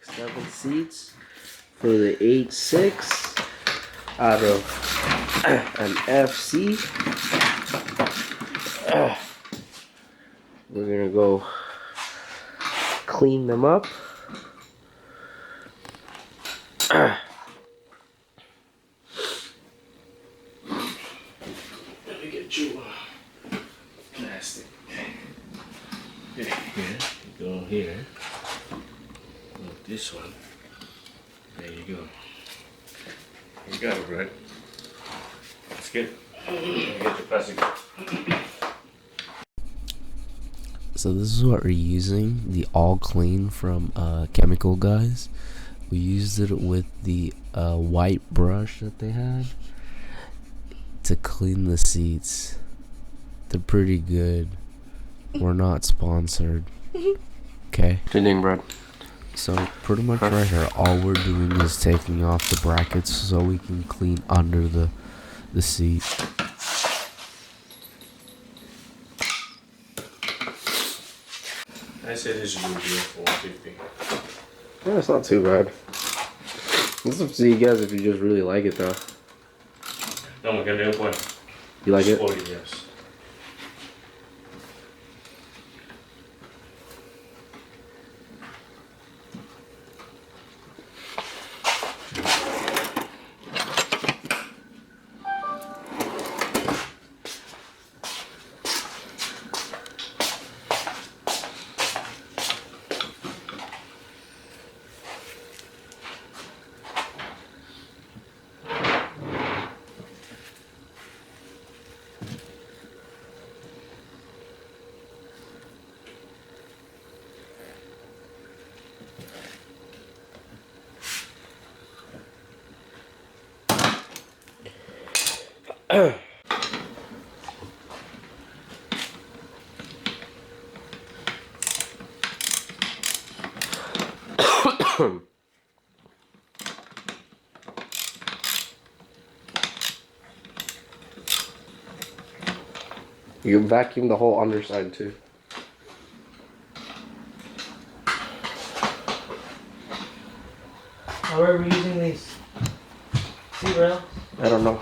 like 7 seats for the 86 out of an FC. We're gonna go clean them up. Let me get you plastic. Okay, here, you go here. Look, this one. There you go. You got it, Brett. Let's get the plastic. So this is what we're using, the all clean from Chemical Guys. We used it with the white brush that they had to clean the seats. They're pretty good. We're not sponsored. Okay. What do you think, Brad? So pretty much right here, all we're doing is taking off the brackets so we can clean under the seat. I say this is gonna be for 150. Yeah, it's not too bad. It's up to you guys if you just really like it, though. No, me quedé bueno. You like it? 40, yes. You vacuum the whole underside too. How are we using these seat rails? I don't know.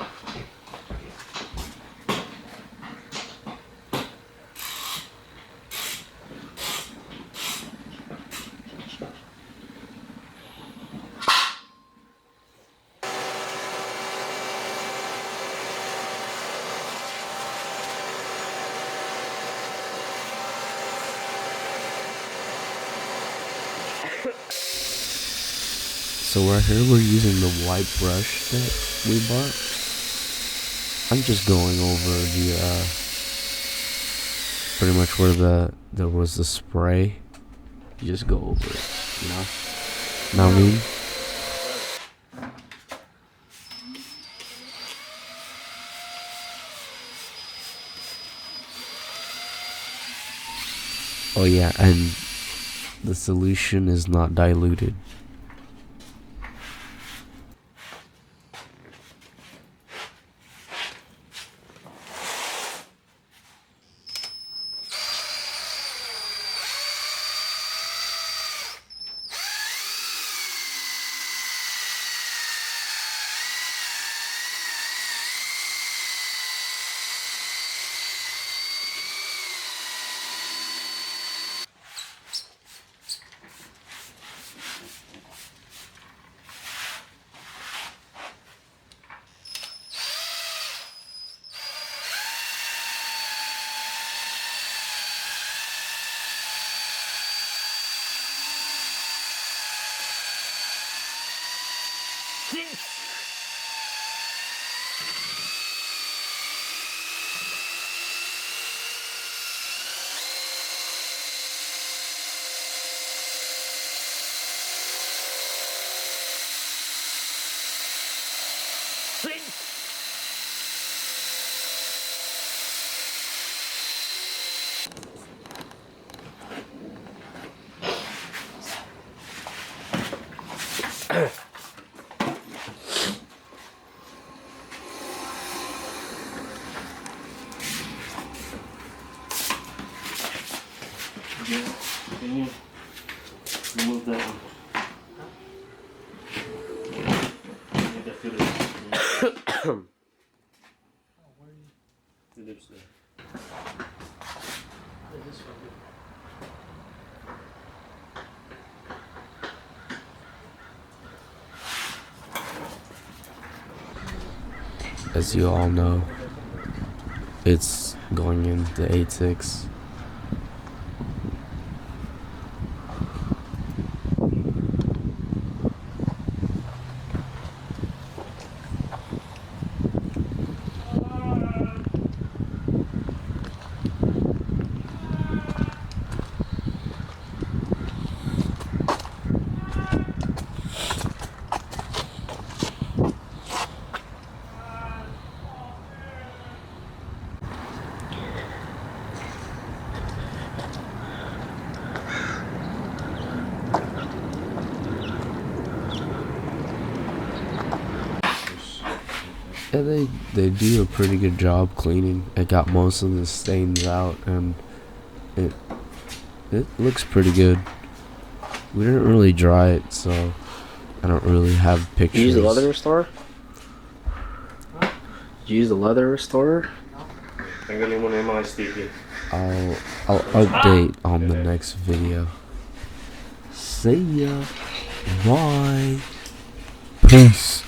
So right here we're using the white brush that we bought. I'm just going over the pretty much where there was the spray. You just go over it, you know? Know what I mean? Oh yeah, and the solution is not diluted. Can you remove that one? Lips there. This one. As you all know, it's going into AE86. Yeah, they do a pretty good job cleaning. It got most of the stains out, and it looks pretty good. We didn't really dry it, so I don't really have pictures. You use the leather restorer? Did you use the leather restorer? Tanggalin mo na yung mga sticky. I'll update on the next video. See ya. Bye. Peace.